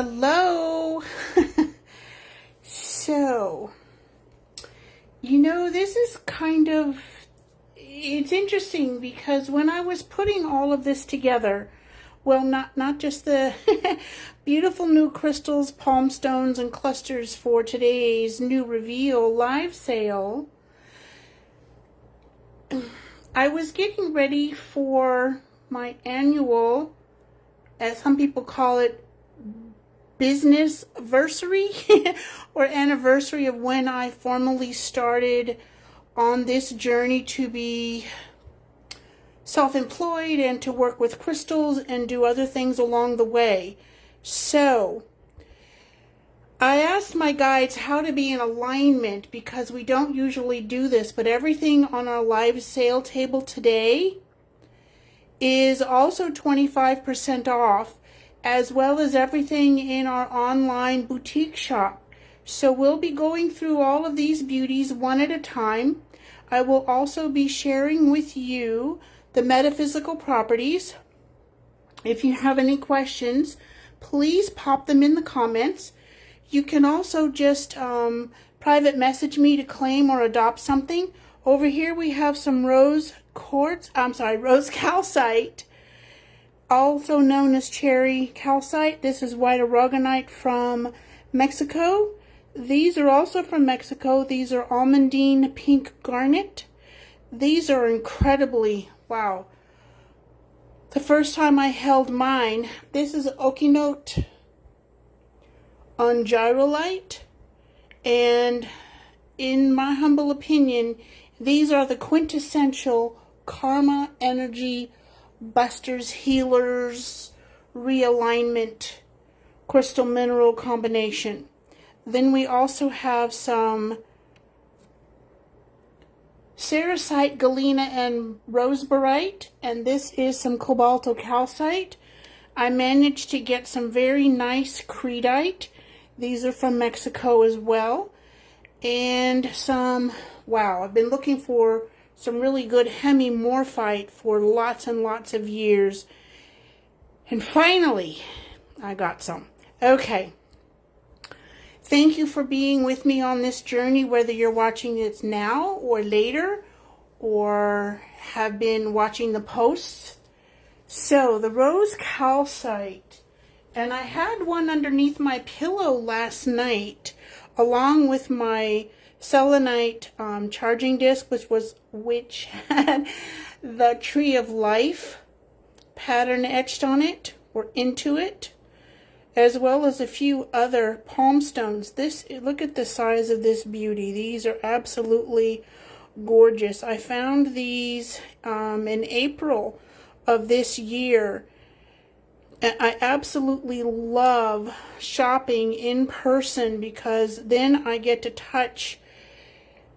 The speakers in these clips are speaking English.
Hello. So, this is it's interesting because when I was putting all of this together, well, not just the beautiful new crystals, palm stones, and clusters for today's new reveal live sale, I was getting ready for my annual, as some people call it, business anniversary or anniversary of when I formally started on this journey to be self-employed and to work with crystals and do other things along the way. So I asked my guides how to be in alignment, because we don't usually do this, but everything on our live sale table today is also 25% off, as well as everything in our online boutique shop. So we'll be going through all of these beauties one at a time. I will also be sharing with you the metaphysical properties. If you have any questions, please pop them in the comments. You can also just private message me to claim or adopt something. Over here we have some rose calcite, also known as cherry calcite. This is white Aragonite from Mexico. These are also from Mexico. These are almandine pink garnet. These are incredibly, wow. The first time I held mine, this is Oconite on Gyrolite, and in my humble opinion, these are the quintessential karma energy busters, healers, realignment, crystal mineral combination. Then we also have some Sarasite, Galena, and rose Barite, and this is some Cobalto Calcite. I managed to get some very nice Creedite. These are from Mexico as well. And some, wow, I've been looking for some really good Hemimorphite for lots and lots of years. And finally, I got some. Okay. Thank you for being with me on this journey, whether you're watching this now or later, or have been watching the posts. So, the rose calcite, and I had one underneath my pillow last night, along with my selenite charging disc, which had the tree of life pattern etched on it or into it, as well as a few other palm stones. Look at the size of this beauty. These are absolutely gorgeous. I found these in April of this year. I absolutely love shopping in person, because then I get to touch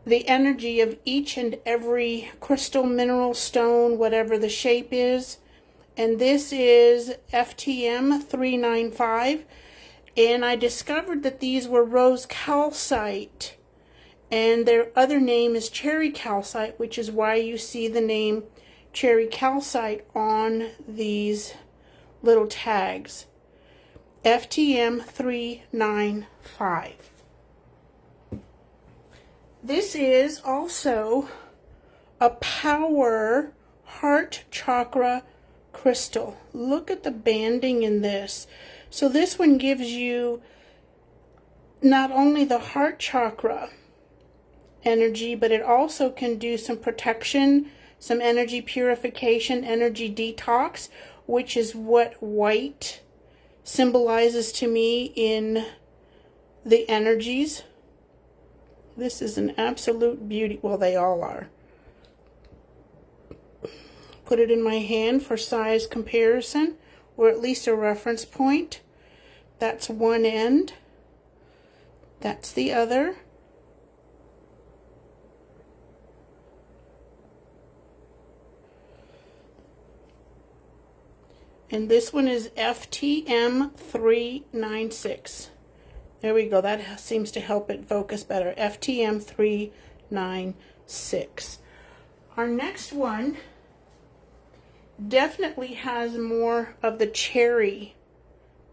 the energy of each and every crystal, mineral, stone, whatever the shape is. And this is FTM 395, and I discovered that these were rose calcite, and their other name is cherry calcite, which is why you see the name cherry calcite on these little tags. FTM 395. This is also a power heart chakra crystal. Look at the banding in this. So this one gives you not only the heart chakra energy, but it also can do some protection, some energy purification, energy detox, which is what white symbolizes to me in the energies. This is an absolute beauty. Well, they all are. Put it in my hand for size comparison, or at least a reference point. That's one end. That's the other. And this one is FTM 396. There we go. That seems to help it focus better. FTM 396. Our next one definitely has more of the cherry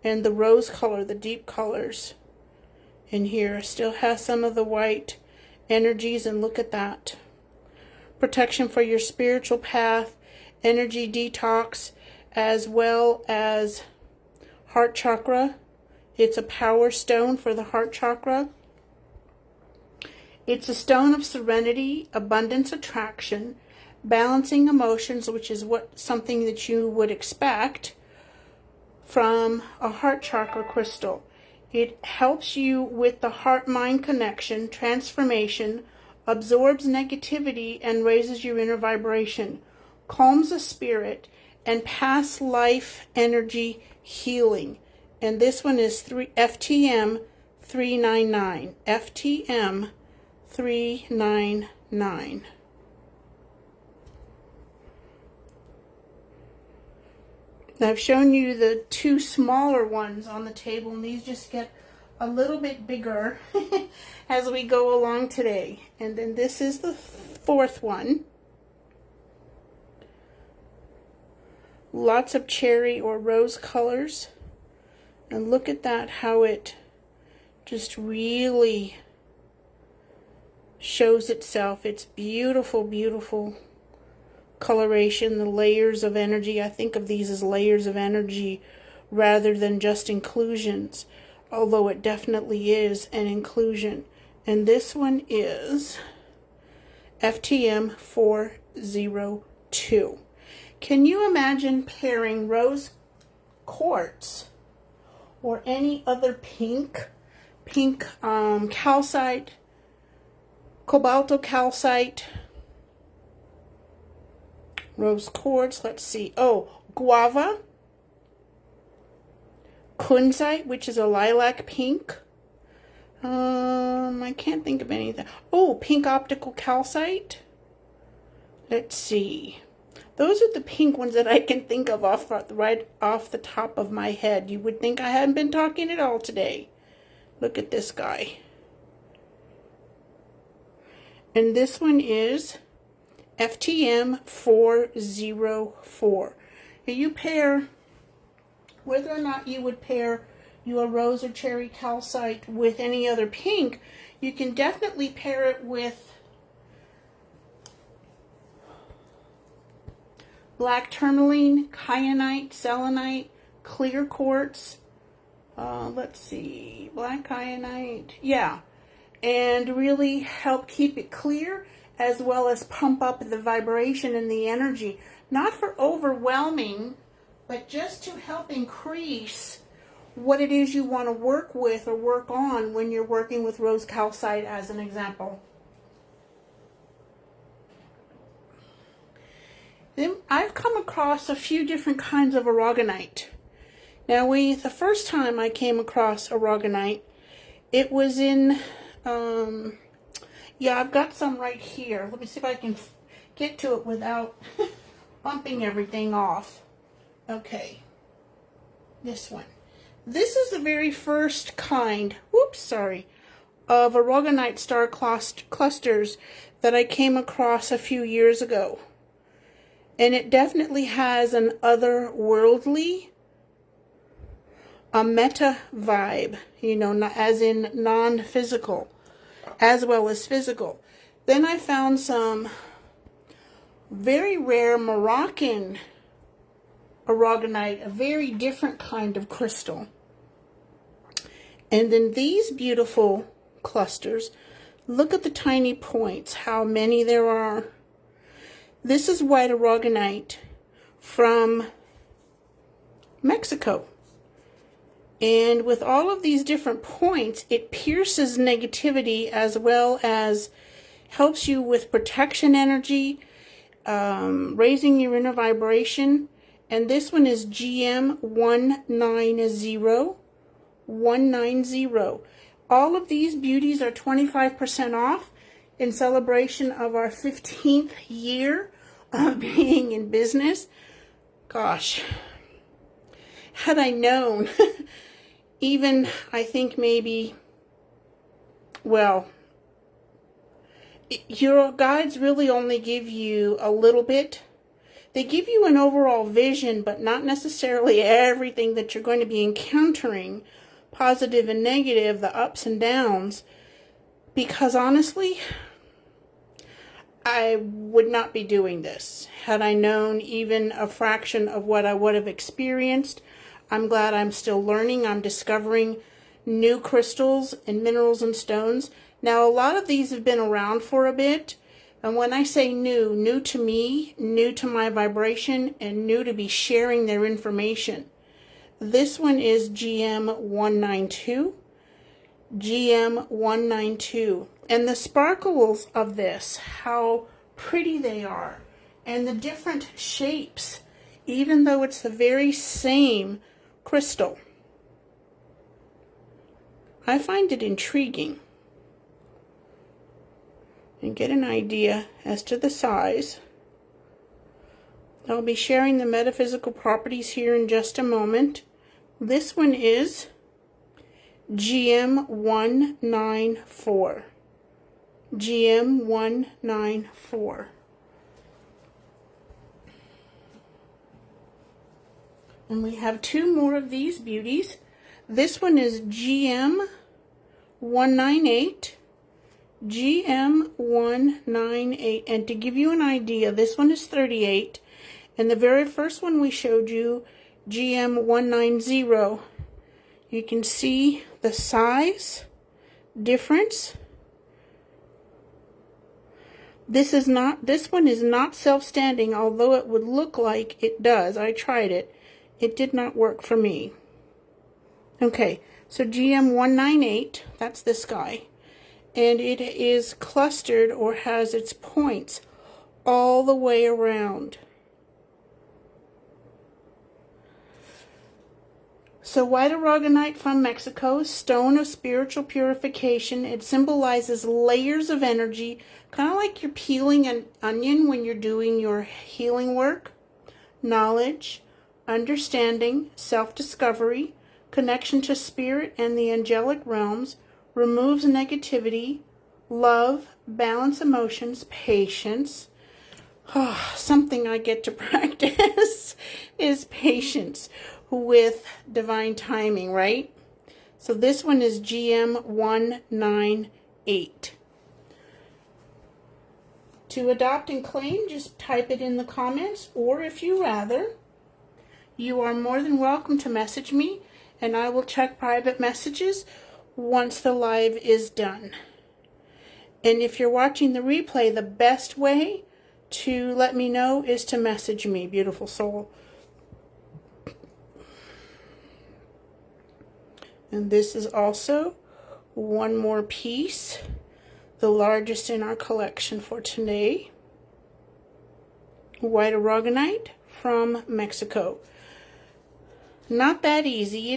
and the rose color, the deep colors in here. Still has some of the white energies, and look at that. Protection for your spiritual path, energy detox, as well as heart chakra. It's a power stone for the heart chakra. It's a stone of serenity, abundance, attraction, balancing emotions, which is something that you would expect from a heart chakra crystal. It helps you with the heart-mind connection, transformation, absorbs negativity, and raises your inner vibration, calms the spirit, and past life energy healing. And this one is FTM 399. FTM 399. Now I've shown you the two smaller ones on the table, and these just get a little bit bigger as we go along today. And then this is the fourth one. Lots of cherry or rose colors. And look at that, how it just really shows itself. It's beautiful, beautiful coloration, the layers of energy. I think of these as layers of energy rather than just inclusions, although it definitely is an inclusion. And this one is FTM 402. Can you imagine pairing rose quartz or any other pink calcite, cobalto calcite, rose quartz, let's see, guava, kunzite, which is a lilac pink. I can't think of anything. Pink optical calcite. Let's see. Those are the pink ones that I can think of right off the top of my head. You would think I hadn't been talking at all today. Look at this guy. And this one is FTM 404. You pair, whether or not you would pair your rose or cherry calcite with any other pink, you can definitely pair it with black tourmaline, kyanite, selenite, clear quartz. Let's see, black kyanite. Yeah, and really help keep it clear, as well as pump up the vibration and the energy. Not for overwhelming, but just to help increase what it is you want to work with or work on when you're working with rose calcite, as an example. Then I've come across a few different kinds of Aragonite. Now the first time I came across Aragonite, it was in, I've got some right here. Let me see if I can get to it without bumping everything off. Okay, this one. This is the very first kind, of Aragonite star clusters that I came across a few years ago. And it definitely has an otherworldly, a meta vibe, as in non-physical, as well as physical. Then I found some very rare Moroccan Aragonite, a very different kind of crystal. And then these beautiful clusters, look at the tiny points, how many there are. This is white Aragonite from Mexico. And with all of these different points, it pierces negativity as well as helps you with protection energy, raising your inner vibration. And this one is GM 190. 190. All of these beauties are 25% off in celebration of our 15th year of being in business. Gosh, had I known, even I think maybe, your guides really only give you a little bit. They give you an overall vision, but not necessarily everything that you're going to be encountering, positive and negative, the ups and downs, because honestly, I would not be doing this had I known even a fraction of what I would have experienced. I'm glad I'm still learning. I'm discovering new crystals and minerals and stones. Now, a lot of these have been around for a bit. And when I say new, new to me, new to my vibration, and new to be sharing their information. This one is GM192. GM192. And the sparkles of this, how pretty they are. And the different shapes, even though it's the very same crystal. I find it intriguing. And get an idea as to the size. I'll be sharing the metaphysical properties here in just a moment. This one is GM194. GM194. And we have 2 more of these beauties. This one is GM198. GM198, and to give you an idea, this one is 38, and the very first one we showed you, GM190, you can see the size difference. This one is not self-standing, although it would look like it does. I tried it. It did not work for me. Okay, so GM198, that's this guy. And it is clustered or has its points all the way around. So white Aragonite from Mexico, stone of spiritual purification. It symbolizes layers of energy, kind of like you're peeling an onion when you're doing your healing work. Knowledge, understanding, self-discovery, connection to spirit and the angelic realms. Removes negativity, love, balance emotions, patience. Oh, something I get to practice is patience with divine timing, right? So this one is GM198. To adopt and claim, just type it in the comments, or if you rather, you are more than welcome to message me, and I will check private messages once the live is done. And if you're watching the replay, the best way to let me know is to message me, beautiful soul. And this is also one more piece, the largest in our collection for today. White Aragonite from Mexico. Not that easy.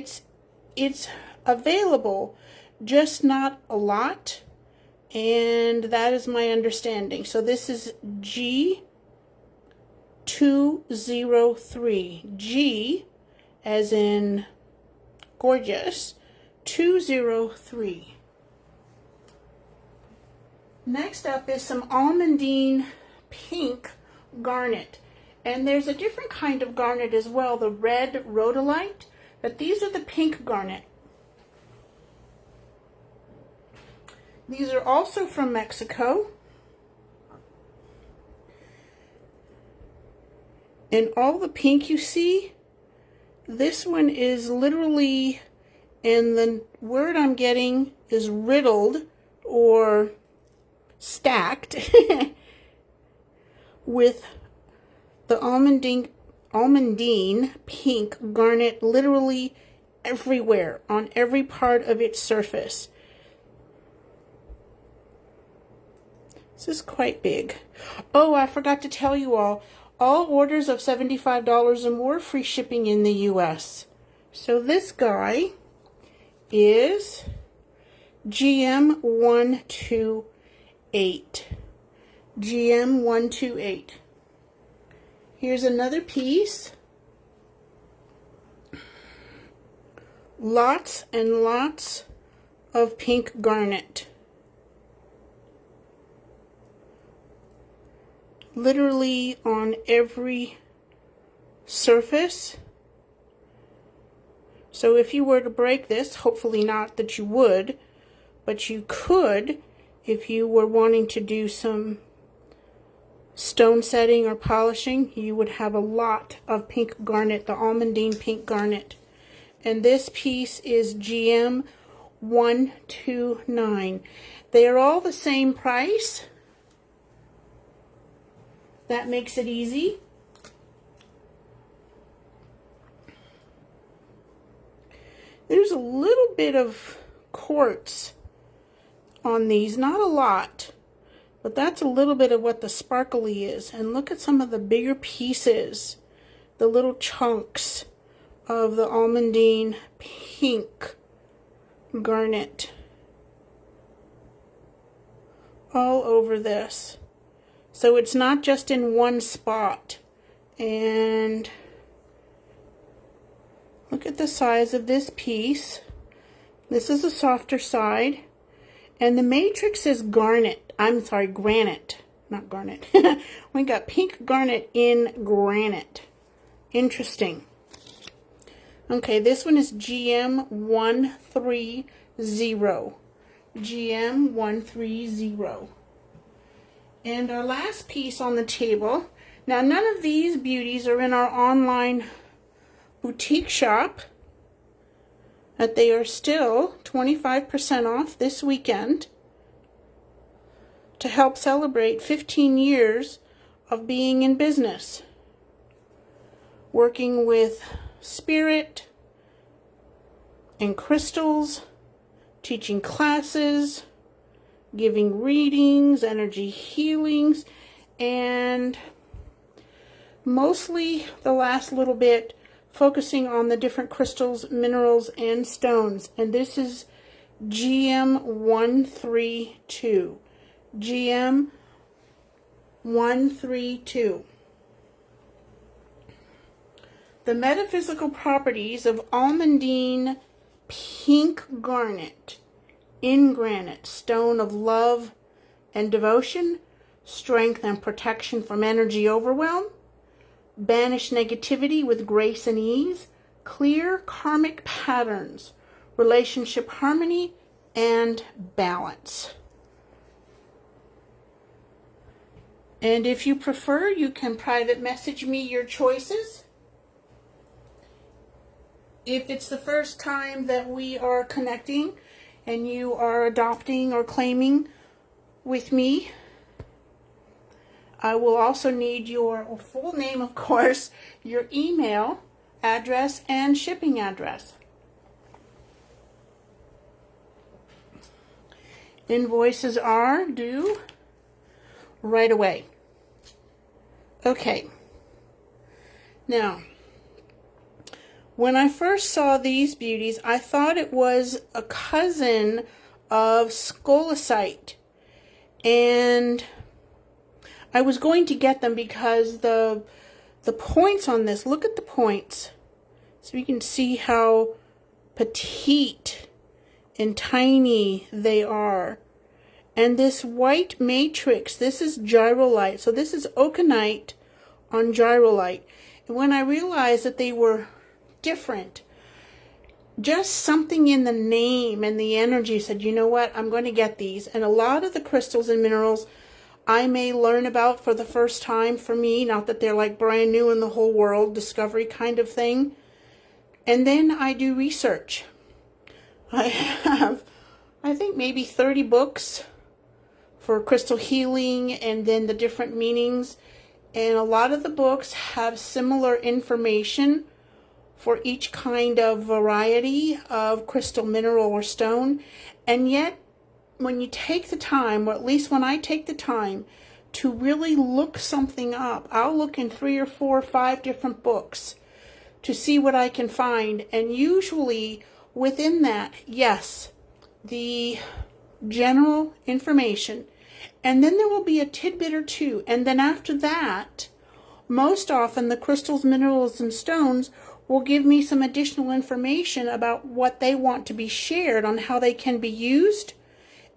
It's available, just not a lot, and that is my understanding. So this is G203. G as in gorgeous, 203. Next up is some almandine pink garnet. And there's a different kind of garnet as well, the red rhodolite, but these are the pink garnet. These are also from Mexico. And all the pink you see, this one is literally, and the word I'm getting is riddled or stacked with the almandine pink garnet literally everywhere, on every part of its surface. This is quite big. Oh, I forgot to tell you all orders of $75 or more, free shipping in the US. So this guy is GM128. GM128. Here's another piece. Lots and lots of pink garnet. Literally on every surface. So if you were to break this, hopefully not that you would, but you could if you were wanting to do some stone setting or polishing, you would have a lot of pink garnet, the almandine pink garnet. And this piece is GM 129. They are all the same price. That makes it easy. There's a little bit of quartz on these, not a lot, but that's a little bit of what the sparkly is. And look at some of the bigger pieces, the little chunks of the almandine pink garnet all over this. So it's not just in one spot. And look at the size of this piece. This is the softer side. And the matrix is garnet. I'm sorry, granite. Not garnet. We got pink garnet in granite. Interesting. Okay, this one is GM 130. GM 130. And our last piece on the table. Now, none of these beauties are in our online boutique shop, but they are still 25% off this weekend to help celebrate 15 years of being in business, working with spirit and crystals, teaching classes, giving readings, energy healings, and mostly the last little bit focusing on the different crystals, minerals, and stones. And this is GM 132. GM 132. The metaphysical properties of almandine pink garnet in granite, stone of love and devotion, strength and protection from energy overwhelm, banish negativity with grace and ease, clear karmic patterns, relationship harmony, and balance. And if you prefer, you can private message me your choices. If it's the first time that we are connecting and you are adopting or claiming with me, I will also need your full name, of course, your email address, and shipping address. Invoices are due right away. Okay. Now, when I first saw these beauties, I thought it was a cousin of Cerussite, and I was going to get them because the points on this, look at the points, so you can see how petite and tiny they are. And this white matrix, this is Gyrolite. So this is Oconite on Gyrolite. And when I realized that they were different, just something in the name and the energy said, you know what, I'm going to get these. And a lot of the crystals and minerals I may learn about for the first time for me, not that they're like brand new in the whole world, discovery kind of thing. And then I do research. I have, I think, maybe 30 books for crystal healing and then the different meanings. And a lot of the books have similar information for each kind of variety of crystal, mineral, or stone. And yet, when you take the time, or at least when I take the time to really look something up, I'll look in 3 or 4 or 5 different books to see what I can find. And usually within that, yes, the general information, and then there will be a tidbit or two. And then after that, most often the crystals, minerals, and stones will give me some additional information about what they want to be shared on how they can be used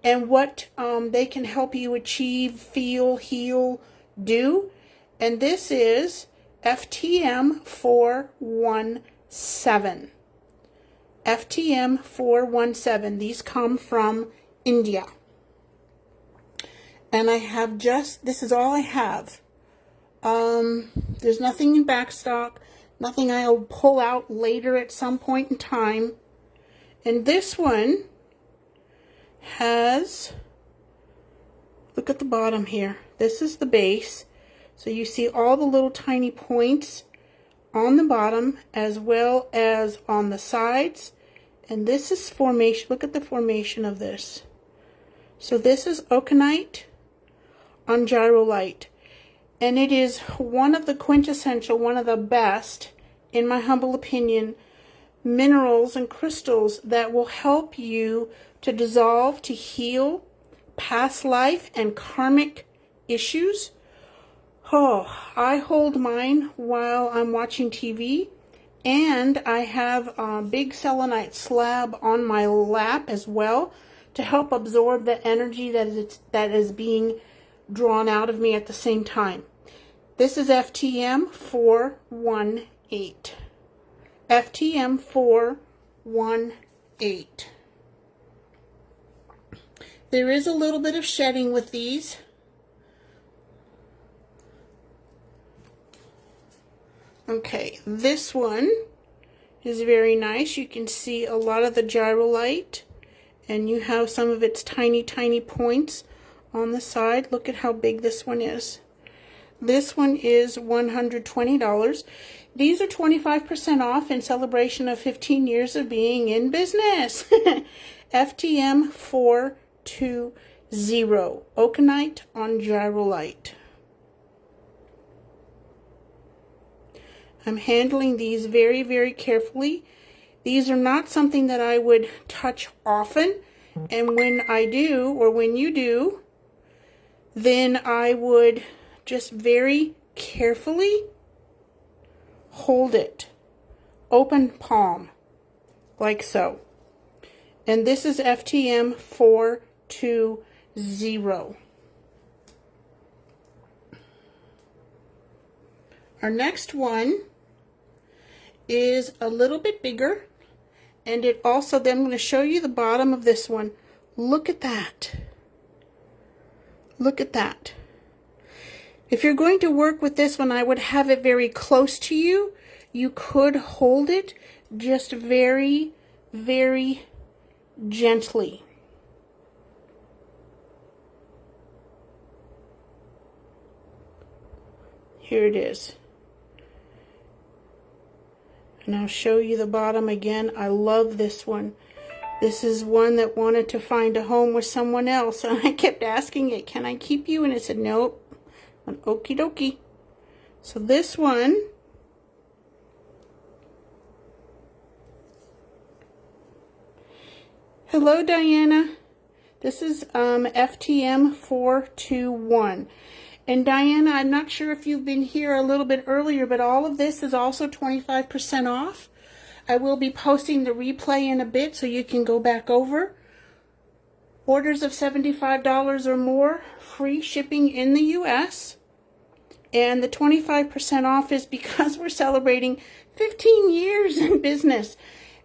and what they can help you achieve, feel, heal, do. And this is FTM 417. FTM 417. These come from India. And I have this is all I have. There's nothing in backstock, nothing I'll pull out later at some point in time. And this one has, look at the bottom here. This is the base. So you see all the little tiny points on the bottom as well as on the sides. And this is formation. Look at the formation of this. So this is Oconite on Gyrolite. And it is one of the quintessential, one of the best, in my humble opinion, minerals and crystals that will help you to dissolve, to heal past life and karmic issues. Oh, I hold mine while I'm watching TV, and I have a big selenite slab on my lap as well to help absorb the energy that is being drawn out of me at the same time. This is FTM 418. FTM 418. There is a little bit of shedding with these. Okay, this one is very nice. You can see a lot of the Gyrolite, and you have some of its tiny points on the side. Look at how big this one is. This one is $120. These are 25% off in celebration of 15 years of being in business. FTM 420. Oconite on Gyrolite. I'm handling these very, very carefully. These are not something that I would touch often. And when I do, or when you do, then I would just very carefully hold it. Open palm, like so. And this is FTM 420. Our next one is a little bit bigger, and it also, then I'm going to show you the bottom of this one. Look at that. Look at that. If you're going to work with this one, I would have it very close to you. You could hold it just very, very gently. Here it is. And I'll show you the bottom again. I love this one. This is one that wanted to find a home with someone else. And I kept asking it, can I keep you? And it said, nope. An okie dokie. So this one hello, Diana. This is FTM 421. And Diana, I'm not sure if you've been here a little bit earlier, but all of this is also 25% off. I will be posting the replay in a bit so you can go back over. Orders of $75 or more, free shipping in the U.S. And the 25% off is because we're celebrating 15 years in business.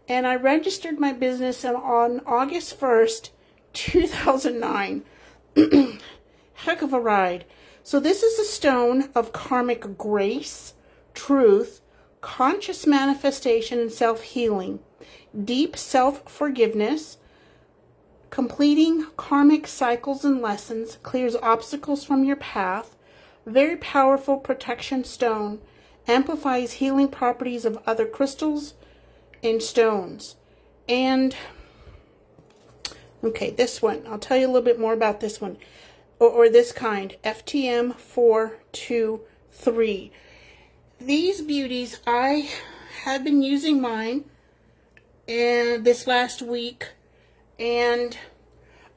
And I registered my business on August 1st, 2009. Heck of a ride. So this is a stone of karmic grace, truth, conscious manifestation and self-healing, deep self-forgiveness, completing karmic cycles and lessons, clears obstacles from your path, very powerful protection stone, amplifies healing properties of other crystals and stones. And, okay, this one, I'll tell you a little bit more about this one. Or this kind, FTM 423. These beauties, I have been using mine and this last week, and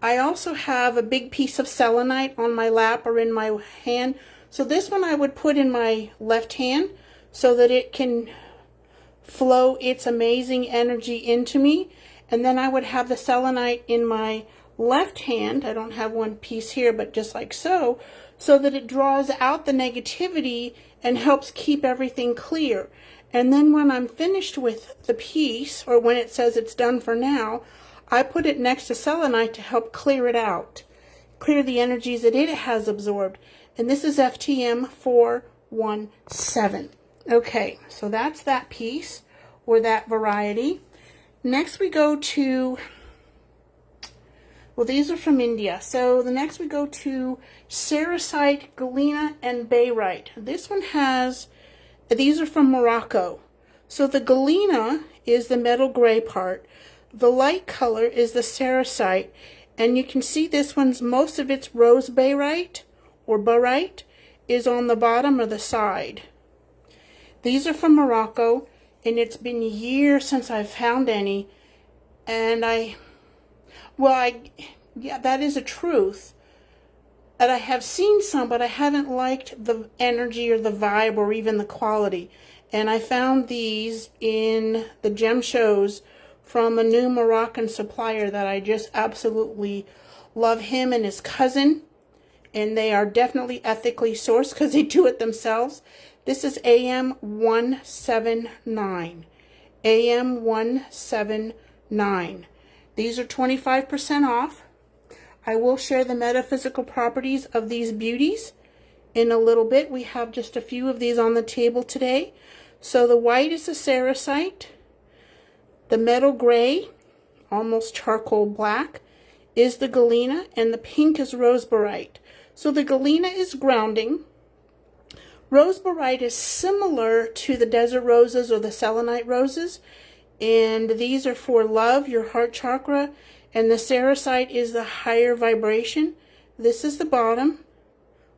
I also have a big piece of selenite on my lap or in my hand. So this one I would put in my left hand so that it can flow its amazing energy into me. And then I would have the selenite in my left hand. I don't have one piece here, but just like so. so that it draws out the negativity and helps keep everything clear. And then when I'm finished with the piece, or when it says it's done for now, I put it next to selenite to help clear it out, clear the energies that it has absorbed. And this is FTM 417. Okay, so that's that piece, or that variety. Next we go to, well, these are from India. So the next we go to Sarasite, Galena, and Bayrite. This one has, these are from Morocco. So the Galena is the metal gray part. The light color is the Sarasite. And you can see this one's, most of its rose Bayrite, or Barite, is on the bottom or the side. These are from Morocco, and it's been years since I've found any. And yeah, that is a truth. And I have seen some, but I haven't liked the energy or the vibe or even the quality. And I found these in the gem shows from a new Moroccan supplier that I just absolutely love, him and his cousin. And they are definitely ethically sourced because they do it themselves. This is AM179. AM179. These are 25% off. I will share the metaphysical properties of these beauties in a little bit. We have just a few of these on the table today. So the white is the Sarasite. The metal gray, almost charcoal black, is the Galena, and the pink is rose Barite. So the Galena is grounding. Rose Barite is similar to the desert roses or the selenite roses, and these are for love, your heart chakra, and the Sarasite is the higher vibration. This is the bottom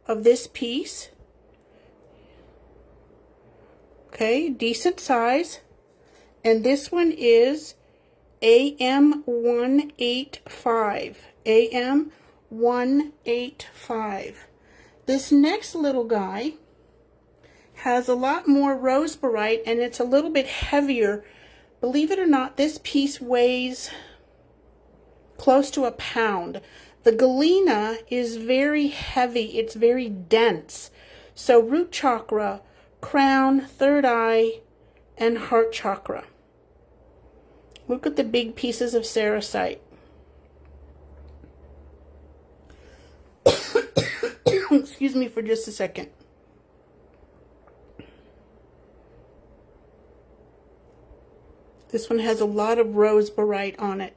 of this piece. Okay, decent size. And this one is AM185. AM185. This next little guy has a lot more rose Barite, and it's a little bit heavier. Believe it or not, this piece weighs close to a pound. The Galena is very heavy. It's very dense. So root chakra, crown, third eye, and heart chakra. Look at the big pieces of Sarasite. Excuse me for just a second. This one has a lot of rose Barite on it.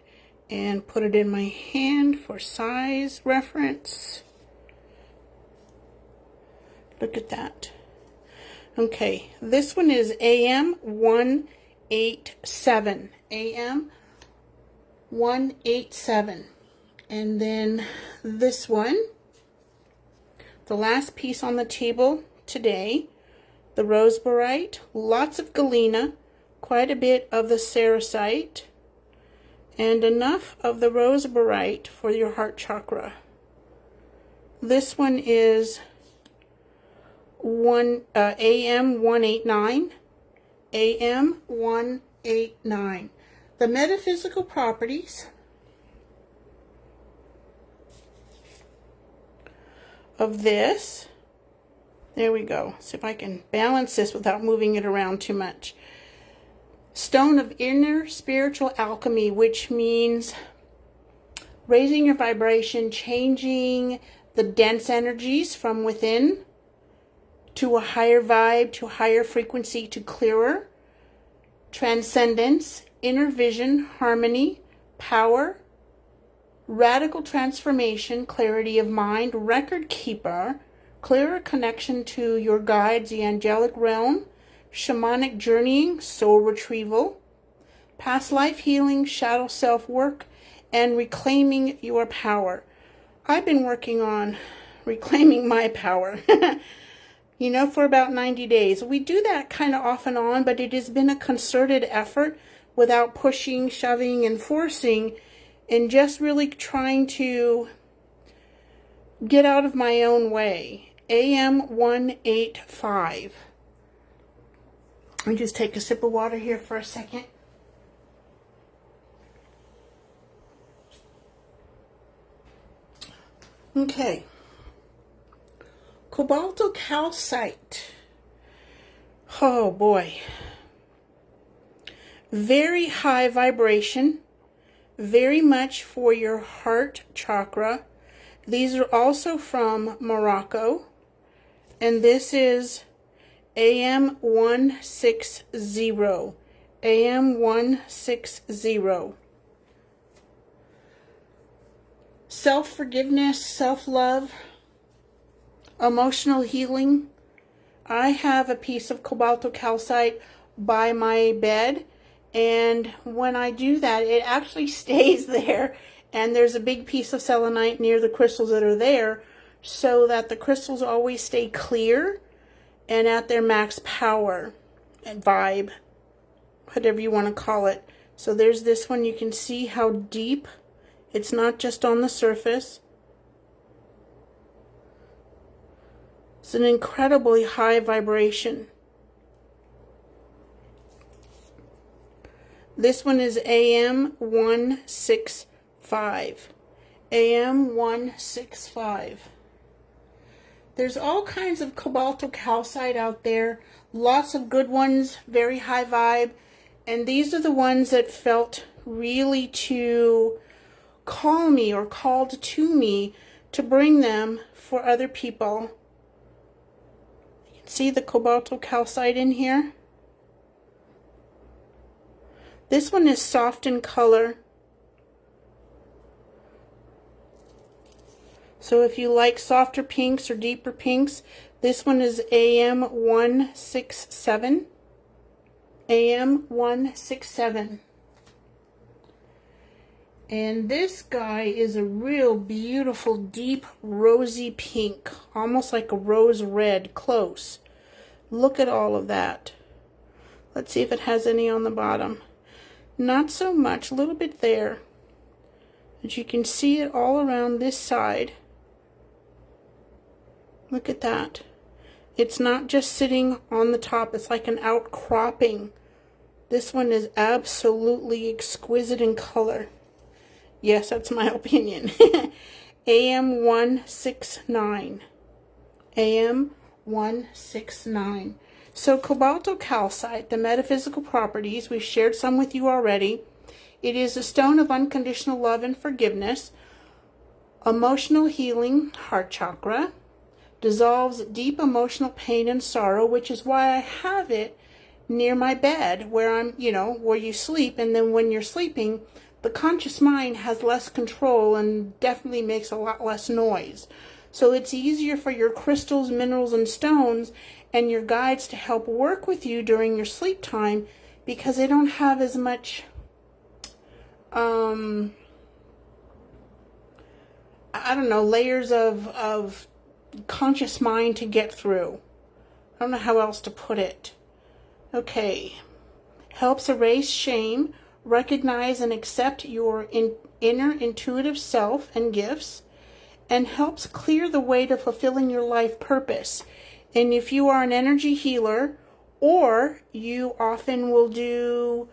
And put it in my hand for size reference. Look at that. Okay, this one is AM187. AM187. And then this one, the last piece on the table today, the rose Barite, lots of Galena, quite a bit of the Sarasite, and enough of the rose Barite for your heart chakra. This one is AM189. AM189. The metaphysical properties of this. There we go. See if I can balance this without moving it around too much. Stone of inner spiritual alchemy, which means raising your vibration, changing the dense energies from within to a higher vibe, to higher frequency, to clearer. Transcendence, inner vision, harmony, power, radical transformation, clarity of mind, record keeper, clearer connection to your guides, the angelic realm, shamanic journeying, soul retrieval, past life healing, shadow self work, and reclaiming your power. I've been working on reclaiming my power, you know, for about 90 days. We do that kind of off and on, but it has been a concerted effort without pushing, shoving, and forcing, and just really trying to get out of my own way. AM185. Let me just take a sip of water here for a second. Okay. Cobalto Calcite. Oh boy. Very high vibration. Very much for your heart chakra. These are also from Morocco. And this is AM160. AM160. Self-forgiveness, self-love, emotional healing. I have a piece of Cobalto Calcite by my bed, and when I do that, it actually stays there, and there's a big piece of selenite near the crystals that are there, so that the crystals always stay clear and at their max power and vibe, whatever you want to call it. So there's this one. You can see how deep. It's not just on the surface. It's an incredibly high vibration. This one is AM165. AM165. There's all kinds of Cobalto Calcite out there. Lots of good ones, very high vibe. And these are the ones that felt really to call me or called to me to bring them for other people. You can see the Cobalto Calcite in here. This one is soft in color. So if you like softer pinks or deeper pinks, this one is AM167. AM167. And this guy is a real beautiful deep rosy pink, almost like a rose red, close. Look at all of that. Let's see if it has any on the bottom. Not so much, a little bit there. But you can see it all around this side. Look at that. It's not just sitting on the top, it's like an outcropping. This one is absolutely exquisite in color. Yes, that's my opinion. AM169. AM169. So Cobalto Calcite, the metaphysical properties, we've shared some with you already. It is a stone of unconditional love and forgiveness, emotional healing, heart chakra, dissolves deep emotional pain and sorrow, which is why I have it near my bed where I'm, where you sleep, and then when you're sleeping, the conscious mind has less control and definitely makes a lot less noise. So it's easier for your crystals, minerals, and stones and your guides to help work with you during your sleep time because they don't have as much, I don't know, layers of conscious mind to get through. I don't know how else to put it. Okay. Helps erase shame. Recognize and accept your inner intuitive self and gifts, and helps clear the way to fulfilling your life purpose. And if you are an energy healer, or you often will do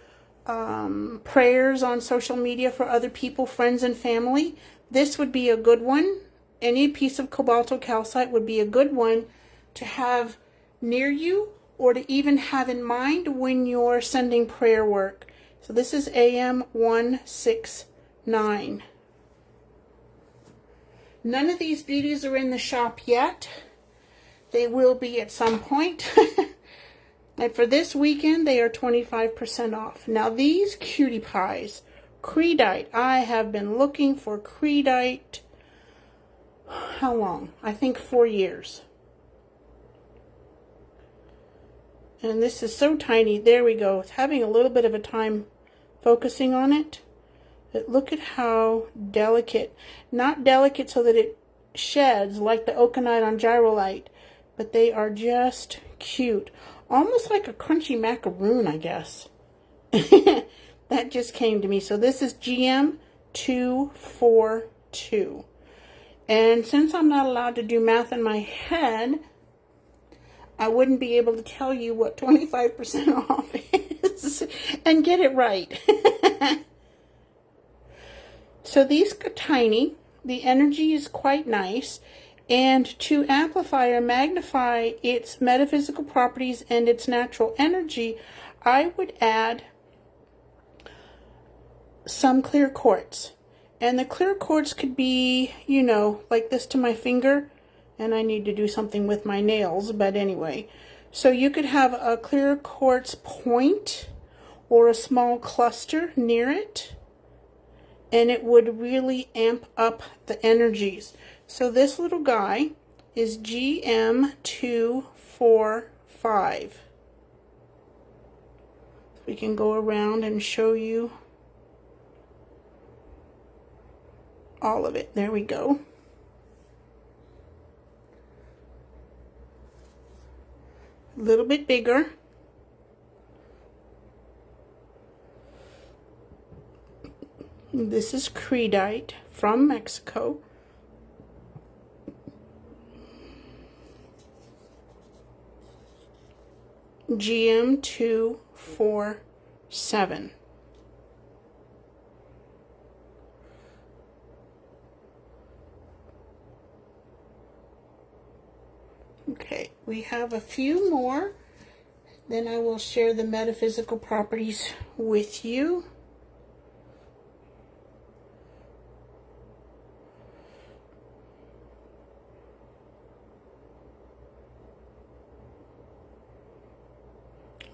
prayers on social media for other people, friends and family, this would be a good one. Any piece of Cobalto Calcite would be a good one to have near you or to even have in mind when you're sending prayer work. So this is AM169. None of these beauties are in the shop yet. They will be at some point. And for this weekend, they are 25% off. Now these cutie pies, Creedite. I have been looking for Creedite. How long? I think 4 years. And this is so tiny. There we go. It's having a little bit of a time focusing on it. But look at how delicate. Not delicate so that it sheds like the Oconite on Gyrolite, but they are just cute. Almost like a crunchy macaroon, I guess. That just came to me. So this is GM242. And since I'm not allowed to do math in my head, I wouldn't be able to tell you what 25% off is and get it right. So these are tiny. The energy is quite nice. And to amplify or magnify its metaphysical properties and its natural energy, I would add some clear quartz. And the clear quartz could be, you know, like this to my finger. And I need to do something with my nails, but anyway. So you could have a clear quartz point or a small cluster near it, and it would really amp up the energies. So this little guy is GM245. We can go around and show you all of it. There we go. A little bit bigger. This is Creedite from Mexico. GM247. Okay, we have a few more. Then I will share the metaphysical properties with you.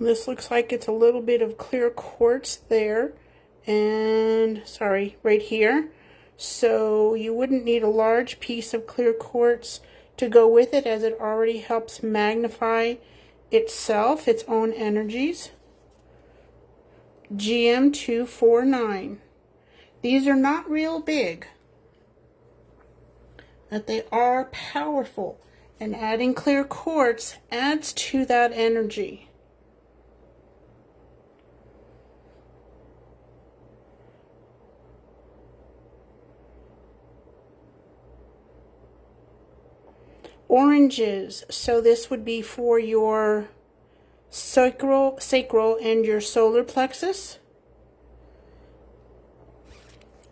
This looks like it's a little bit of clear quartz there, and sorry, right here. So you wouldn't need a large piece of clear quartz to go with it, as it already helps magnify itself, its own energies. GM249. These are not real big, but they are powerful, and adding clear quartz adds to that energy. Oranges, so this would be for your sacral and your solar plexus.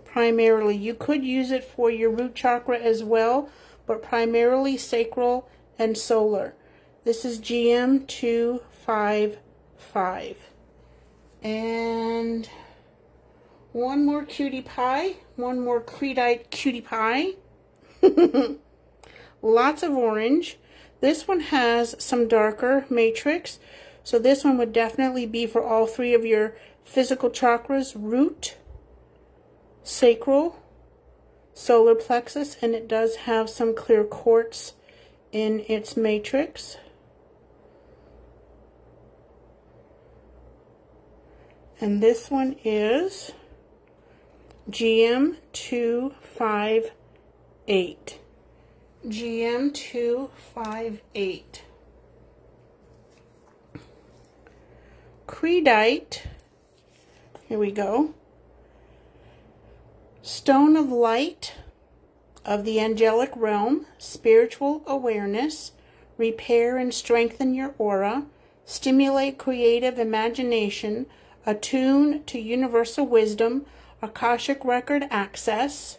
Primarily, you could use it for your root chakra as well, but primarily sacral and solar. This is GM255. And one more cutie pie, one more Creedite cutie pie. Lots of orange. This one has some darker matrix, so this one would definitely be for all three of your physical chakras: root, sacral, solar plexus, and it does have some clear quartz in its matrix. And this one is GM258. GM258. Creedite. Here we go. Stone of light of the angelic realm, spiritual awareness, repair and strengthen your aura, stimulate creative imagination, attune to universal wisdom, Akashic record access,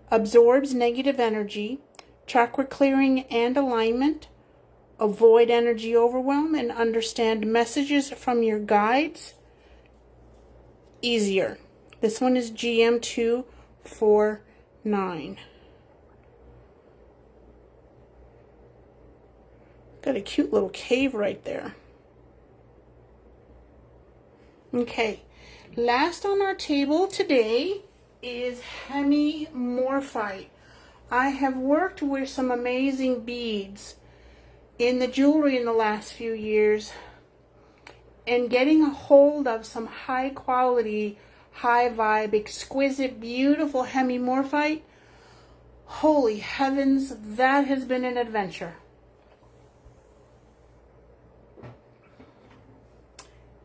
absorbs negative energy, chakra clearing and alignment, avoid energy overwhelm, and understand messages from your guides easier. This one is GM249. Got a cute little cave right there. Okay, last on our table today is Hemimorphite. I have worked with some amazing beads in the jewelry in the last few years, and getting a hold of some high quality, high vibe, exquisite, beautiful Hemimorphite. Holy heavens, that has been an adventure.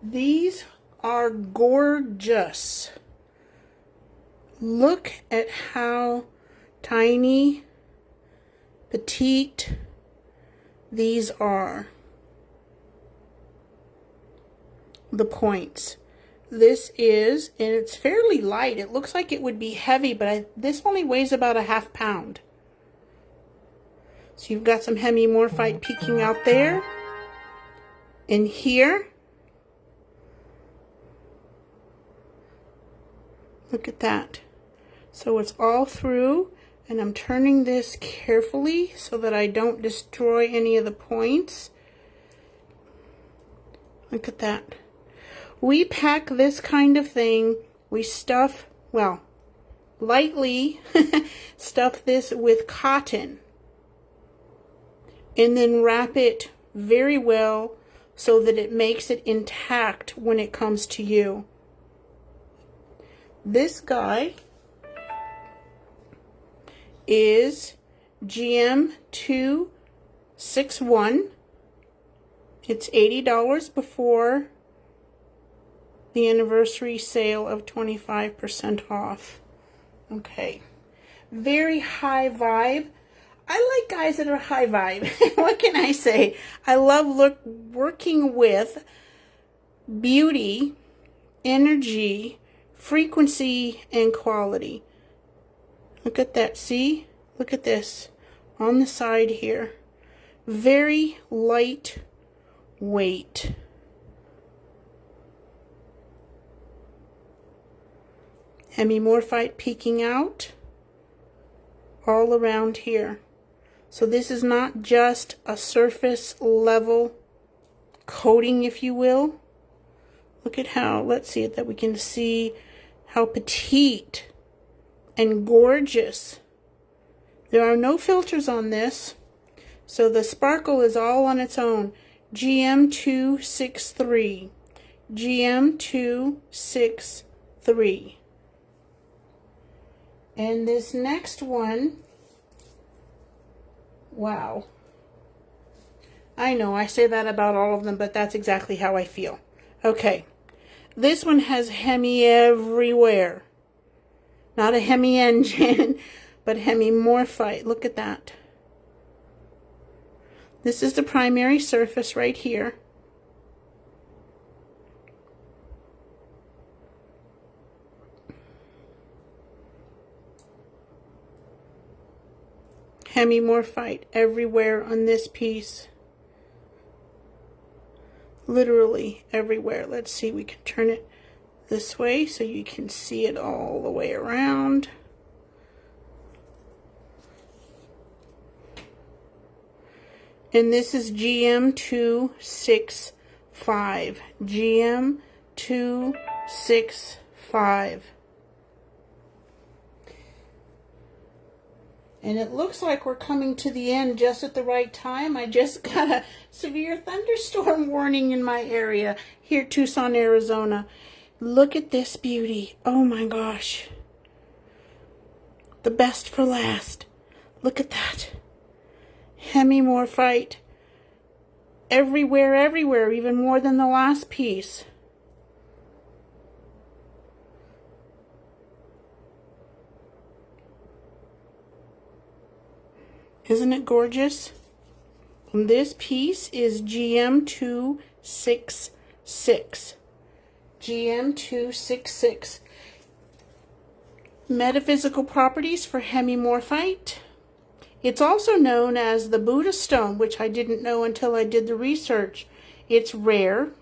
These are gorgeous. Look at how tiny, petite these are. The points. This is, and it's fairly light. It looks like it would be heavy, but this only weighs about a half pound. So you've got some Hemimorphite peeking out there. In here. Look at that. So it's all through, and I'm turning this carefully so that I don't destroy any of the points. Look at that. We pack this kind of thing, we stuff, well, lightly stuff this with cotton and then wrap it very well so that it makes it intact when it comes to you. This guy is GM261. It's $80 before the anniversary sale of 25% off. Okay. Very high vibe. I like guys that are high vibe. What can I say? I love working with beauty, energy, frequency, and quality. Look at that. See? Look at this on the side here. Very light weight. Hemimorphite peeking out all around here. So this is not just a surface level coating, if you will. Look at how, let's see it, that we can see how petite and gorgeous. There are no filters on this, so the sparkle is all on its own. GM263. GM263. And this next one, wow. I know, I say that about all of them, but that's exactly how I feel. Okay. This one has Hemi everywhere. Not a Hemi engine, but Hemimorphite. Look at that. This is the primary surface right here. Hemimorphite everywhere on this piece. Literally everywhere. Let's see, we can turn it this way so you can see it all the way around. And this is GM265. GM265. And it looks like we're coming to the end just at the right time. I just got a severe thunderstorm warning in my area here, Tucson, Arizona. Look at this beauty. Oh my gosh. The best for last. Look at that. Hemimorphite. Everywhere, everywhere, even more than the last piece. Isn't it gorgeous? And this piece is GM266. GM266. Metaphysical properties for Hemimorphite. It's also known as the Buddha stone, which I didn't know until I did the research. It's rare.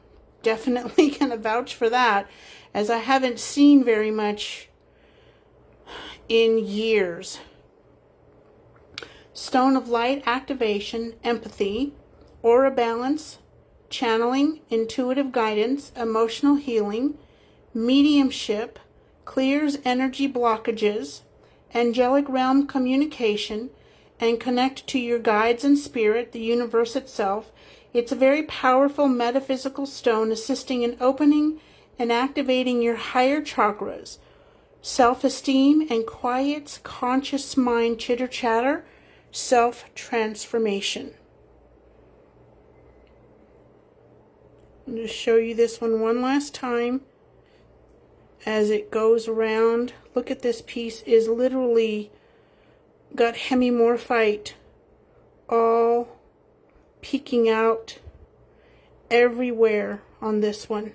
Definitely gonna vouch for that, as I haven't seen very much in years. Stone of light activation, empathy, aura balance, channeling, intuitive guidance, emotional healing, mediumship, clears energy blockages, angelic realm communication, and connect to your guides and spirit, the universe itself. It's a very powerful metaphysical stone assisting in opening and activating your higher chakras, self-esteem, and quiets conscious mind chitter-chatter, self-transformation. I'm going to show you this one last time as it goes around. Look at this piece is literally got Hemimorphite all peeking out everywhere on this one.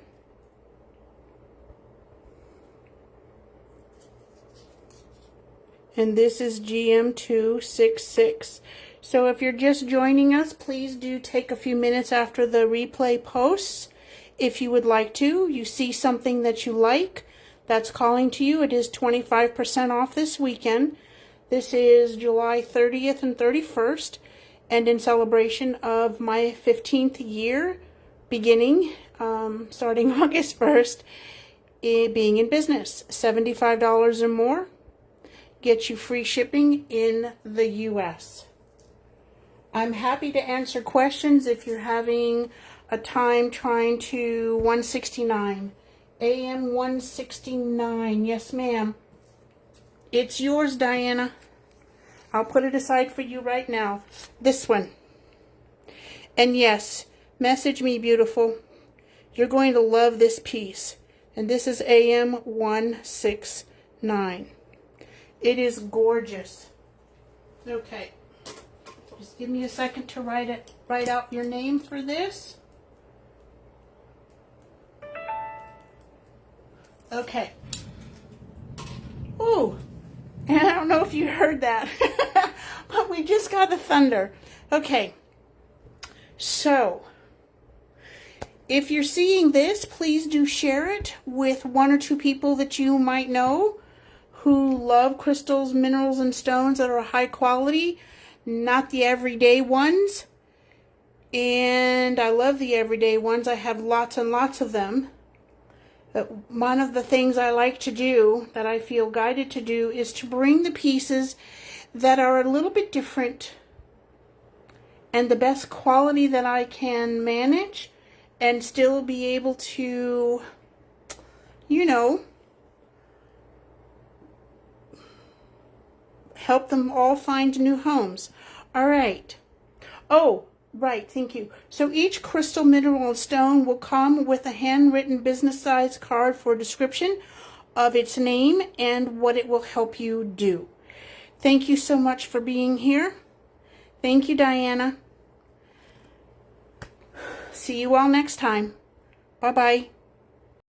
And this is GM266. So if you're just joining us, please do take a few minutes after the replay posts. If you would like to, you see something that you like that's calling to you, it is 25% off this weekend. This is July 30th and 31st, and in celebration of my 15th year beginning, starting August 1st, being in business. $75 or more gets you free shipping in the U.S. I'm happy to answer questions if you're having a time trying to 169. AM 169. Yes, ma'am. It's yours, Diana. I'll put it aside for you right now. This one. And yes, message me, beautiful. You're going to love this piece. And this is AM 169. It is gorgeous. Okay. Just give me a second to write out your name for this. Okay. Ooh. And I don't know if you heard that, but we just got the thunder. Okay. So, if you're seeing this, please do share it with one or two people that you might know who love crystals, minerals, and stones that are high quality, not the everyday ones. And I love the everyday ones. I have lots and lots of them. But one of the things I like to do, that I feel guided to do, is to bring the pieces that are a little bit different and the best quality that I can manage and still be able to, you know, help them all find new homes. All right. Oh, right. Thank you. So each crystal, mineral, and stone will come with a handwritten business size card for a description of its name and what it will help you do. Thank you so much for being here. Thank you, Diana. See you all next time. Bye-bye.